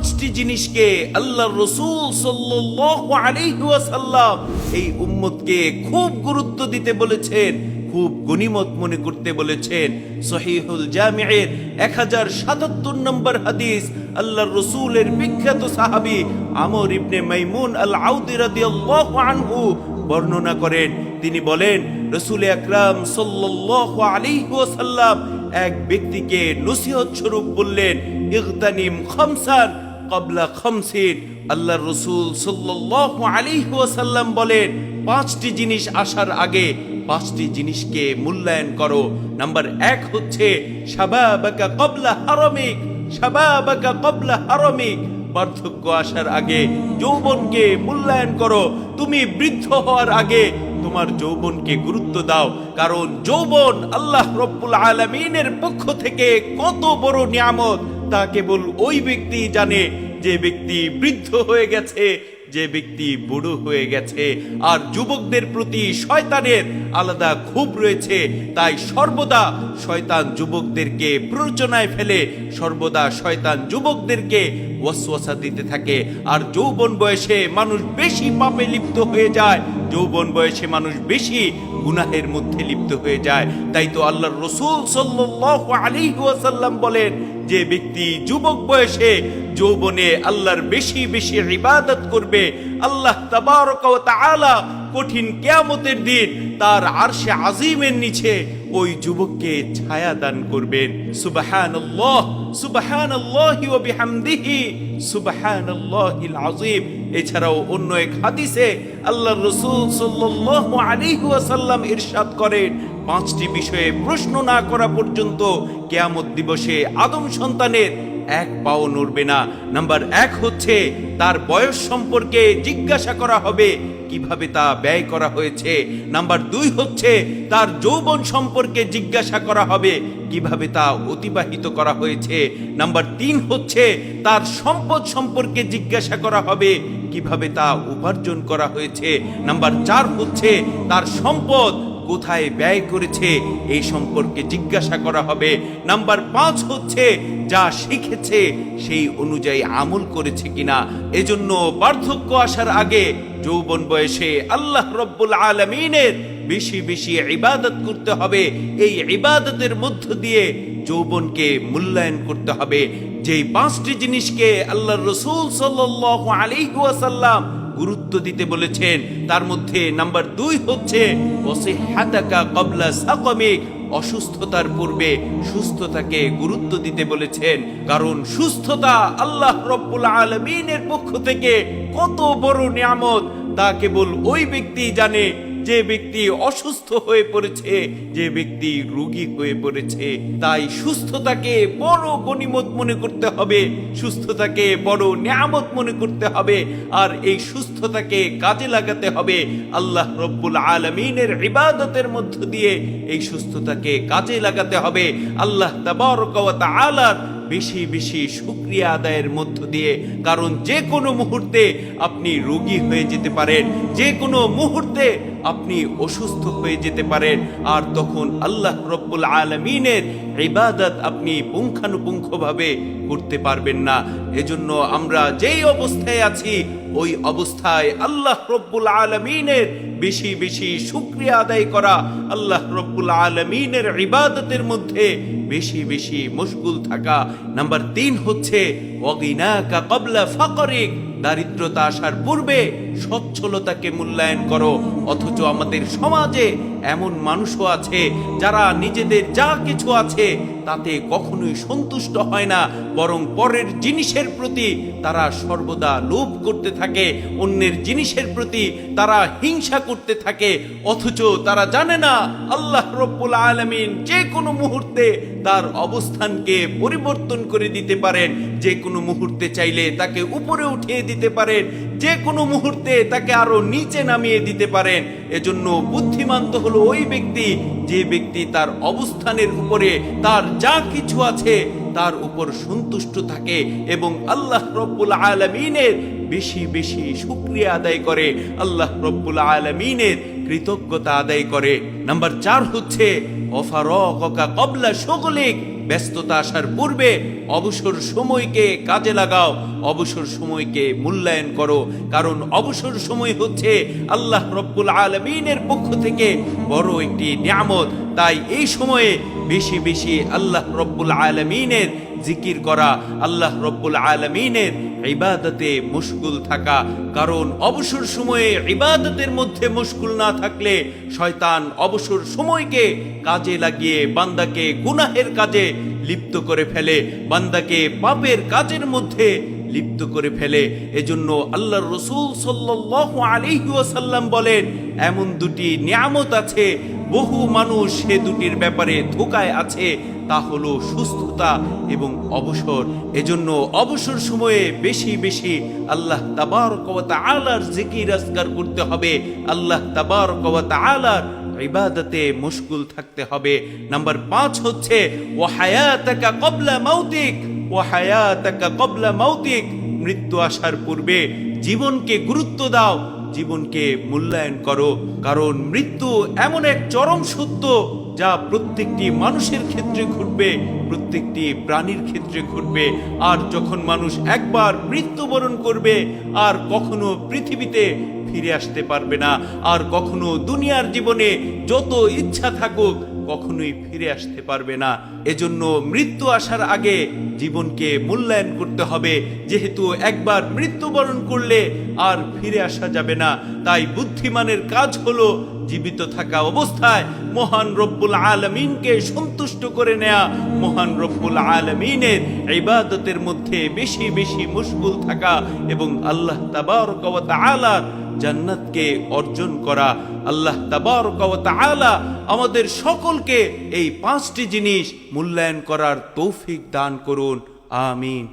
পাঁচটি জিনিসকে আল্লাহর রাসূল সাল্লাল্লাহু আলাইহি ওয়াসাল্লাম এই উম্মতকে খুব গুরুত্ব দিতে বলেছেন, খুব গনিমত মনে করতে বলেছেন। সহিহুল জামিয়ের 1077 নম্বর হাদিস, আল্লাহর রাসূলের বিখ্যাত সাহাবী আমর ইবনে মাইমুন আল আউদি রাদিয়াল্লাহু আনহু বর্ণনা করেন। তিনি বলেন, রাসূল আকরাম সাল্লাল্লাহু আলাইহি ওয়াসাল্লাম এক ব্যক্তিকে নসিহত স্বরূপ বললেন, ইগতানিম খামসান ক্বাবলা খামসিন। আল্লাহর রাসূল সাল্লাল্লাহু আলাইহি ওয়াসাল্লাম বলেন, পাঁচটি জিনিস আসার আগে পাঁচটি জিনিসকে মূল্যায়ন করো। নাম্বার 1 হচ্ছে শাবাবাকা ক্বাবলা হারামিক, শাবাবাকা ক্বাবলা হারামিক। বার্ধক্য আসার আগে যৌবনকে মূল্যায়ন করো। তুমি বৃদ্ধ হওয়ার আগে তোমার যৌবনকে গুরুত্ব দাও, কারণ যৌবন আল্লাহ রব্বুল আলামিনের পক্ষ থেকে কত বড় নিয়ামত তা কেবল ওই ব্যক্তি জানে যে ব্যক্তি বৃদ্ধ হয়ে গেছে, যে ব্যক্তি বুড়ো হয়ে গেছে। আর যুবকদের প্রতি শয়তানের আলাদা ক্ষোভ রয়েছে, তাই সর্বদা শয়তান যুবকদেরকে প্ররোচনায় ফেলে, সর্বদা শয়তান যুবকদেরকে ওয়াসওয়াসা দিতে থাকে। আর যৌবন বয়সে মানুষ বেশি পাপে লিপ্ত হয়ে যায়, যৌবন বয়সে মানুষ বেশি গুনাহের মধ্যে লিপ্ত হয়ে যায়। তাই তো আল্লাহর রাসূল সাল্লাল্লাহু আলাইহি ওয়াসাল্লাম বলেন, যে ব্যক্তি যুবক বয়সে যৌবনে আল্লাহর বেশি বেশি ইবাদত করবে, আল্লাহ তাবারক ওয়া তাআলা কঠিন কিয়ামতের দিন তার আরশে আজিমের নিচে ওই যুবককে ছায়া দান করবেন। সুবহানাল্লাহ, সুবহানাল্লাহি ওয়া বিহামদিহি, সুবহানাল্লাহিল আযীম। এছাড়াও অন্য এক হাদিসে আল্লাহর রাসূল সাল্লাল্লাহু আলাইহি ওয়াসাল্লাম ইরশাদ করেন, পাঁচটি বিষয়ে প্রশ্ন না করা পর্যন্ত কিয়ামত দিবসে আদম সন্তানের এক পাও নড়বে না। নাম্বার 1 হচ্ছে তার বয়স সম্পর্কে জিজ্ঞাসা করা হবে, কিভাবে তা ব্যয় করা হয়েছে। নাম্বার 2 হচ্ছে তার যৌবন সম্পর্কে জিজ্ঞাসা করা হবে, কিভাবে তা অতিবাহিত করা হয়েছে। নাম্বার 3 হচ্ছে তার সম্পদ সম্পর্কে জিজ্ঞাসা করা হবে, কিভাবে তা উপার্জন করা হয়েছে। নাম্বার 4 হচ্ছে তার সম্পদ কোথায় ব্যয় করেছে, এই সম্পর্কে জিজ্ঞাসা করা হবে। নাম্বার 5 হচ্ছে যা শিখেছে সেই অনুযায়ী আমল করেছে কিনা। এজন্য বার্ধক্য আসার আগে যৌবন বয়সে আল্লাহ রব্বুল আলামিনের বেশি বেশি ইবাদত করতে হবে। এই ইবাদতের মধ্য দিয়ে যৌবনকে মূল্যায়ন করতে হবে। যেই পাঁচটি জিনিসকে আল্লাহর রাসূল সাল্লাল্লাহু আলাইহি ওয়াসাল্লাম গুরুত্ব দিতে বলেছেন, তার মধ্যে নাম্বার 2 হচ্ছে ওয়াসিহাতাকা ক্বাবলা সাকামিক, অসুস্থতার পূর্বে সুস্থতাকে গুরুত্ব দিতে বলেছেন। কারণ সুস্থতা আল্লাহ রব্বুল আলামিনের পক্ষ থেকে কত বড় নিয়ামত তা কেবল ওই ব্যক্তি জানে যে ব্যক্তি অসুস্থ হয়ে পড়েছে, যে ব্যক্তি রোগী হয়ে পড়েছে। তাই সুস্থতাকে বড় গনিমত মনে করতে হবে, সুস্থতাকে বড় নিয়ামত মনে করতে হবে। আর এই সুস্থতাকে কাজে লাগাতে হবে আল্লাহ রব্বুল আলামিনের ইবাদতের মধ্য দিয়ে। এই সুস্থতাকে কাজে লাগাতে হবে আল্লাহ তাবারক ওয়া তাআলার বেশি বেশি শুকরিয়া আদায়ের মধ্য দিয়ে। কারণ যে কোনো মুহূর্তে আপনি রোগী হয়ে যেতে পারেন, যে কোনো মুহূর্তে আপনি অসুস্থ হয়ে যেতে পারেন। আর তখন আল্লাহ রব্বুল আলামিনের ইবাদত আপনি পুঙ্খানুপুঙ্খভাবে করতে পারবেন না। এজন্য আমরা যেই অবস্থায় আছি ওই অবস্থায় আল্লাহ রব্বুল আলামিনের বেশি বেশি শুকরিয়া আদায় করা, আল্লাহ রব্বুল আলামিনের ইবাদতের মধ্যে বেশি বেশি মশগুল থাকা। নাম্বার 3 হচ্ছে ওয়াগিনাকা ক্বাবলা ফাকরিক, দারিদ্রতা আসার পূর্বে সচ্ছলতাকে মূল্যায়ন করো। অথচ আমাদের সমাজে এমন মানুষও আছে যারা নিজেদের যা কিছু আছে তাতে কখনোই সন্তুষ্ট হয় না, বরং পরের জিনিসের প্রতি তারা সর্বদা লোভ করতে থাকে, অন্যের জিনিসের প্রতি তারা হিংসা করতে থাকে। অথচ তারা জানে না আল্লাহ রব্বুল আলামিন যে কোনো মুহূর্তে তার অবস্থানকে পরিবর্তন করে দিতে পারেন, যে কোনো মুহূর্তে চাইলে তাকে উপরে উঠিয়ে দিতে পারেন, যে কোনো মুহূর্তে তাকে আরো নিচে নামিয়ে দিতে পারেন। এজন্য বুদ্ধিমান তো হলো ওই ব্যক্তি যে ব্যক্তি তার অবস্থানের উপরে তার যা কিছু আছে তার উপর সন্তুষ্ট থাকে এবং আল্লাহ রব্বুল আলামিনের বেশি বেশি শুকরিয়া আদায় করে, আল্লাহ রব্বুল আলামিনের কৃতজ্ঞতা আদায় করে। নাম্বার 4 হচ্ছে ওয়াফারাকা ক্বাবলা শুগলিক, ব্যস্ততা আসার পূর্বে অবসর সময়কে কাজে লাগাও, অবসর সময়কে মূল্যায়ন করো, কারণ অবসর সময় হচ্ছে আল্লাহ রব্বুল আলামিনের পক্ষ থেকে বড় একটি নিয়ামত। তাই এই সময়ে বেশি বেশি আল্লাহ রব্বুল আলামিনের জিকির করা, আল্লাহ রব্বুল আলামিনের ইবাদতে মশগুল থাকা, কারণ অবসর সময়ে ইবাদতের মধ্যে মশগুল না থাকলে শয়তান অবসর সময়কে কাজে লাগিয়ে বান্দাকে গুনাহের কাজে লিপ্ত করে ফেলে, বান্দাকে পাপের কাজের মধ্যে লিপ্ত করে ফেলে। এজন্য আল্লাহর রাসূল সাল্লাল্লাহু আলাইহি ওয়াসাল্লাম বলেন, এমন দুটি নিয়ামত আছে, বহু মানুষ সে দুটির ব্যাপারে ধোঁকায় আছে, তা হলো সুস্থতা এবং অবসর। এজন্য অবসর সময়ে বেশি বেশি আল্লাহ তাবারক ওয়া তাআলার জিকির আজকার করতে হবে, আল্লাহ তাবারক ওয়া তাআলার ইবাদতে মশগুল থাকতে হবে। নাম্বার 5 হচ্ছে ওয়া হায়াতাকা ক্বাবলা মাউতিক, ওয়া হায়াতাকা ক্বাবলা মাউতিক, মৃত্যু আসার পূর্বে জীবনকে গুরুত্ব দাও, জীবনকে মূল্যায়ন করো, কারণ মৃত্যু এমন এক চরম সত্য যা প্রত্যেকটি মানুষের ক্ষেত্রে ঘটবে, প্রত্যেকটি প্রাণীর ক্ষেত্রে ঘটবে। আর যখন মানুষ একবার মৃত্যুবরণ করবে আর কখনো পৃথিবীতে ফিরে আসতে পারবে না, আর কখনো দুনিয়ার জীবনে যত ইচ্ছা থাকুক কখনোই ফিরে আসতে পারবে না। এজন্য মৃত্যু আসার আগে জীবনকে মূল্যায়ন করতে হবে, যেহেতু একবার মৃত্যুবরণ করলে আর ফিরে আসা যাবে না। তাই বুদ্ধিমানের কাজ হলো জীবিত থাকা অবস্থায় মহান রব্বুল আলামিনকে সন্তুষ্ট করে নেয়া, মহান রব্বুল আলামিনের ইবাদতের মধ্যে বেশি বেশি মশগুল থাকা এবং আল্লাহ তাবারক ওয়া তাআলার জান্নাতকে অর্জন করা। আল্লাহ তাবারক ওয়া তাআলা আমাদের সকলকে এই 5টি জিনিস মূল্যায়ন করার তৌফিক দান করুন। আমিন।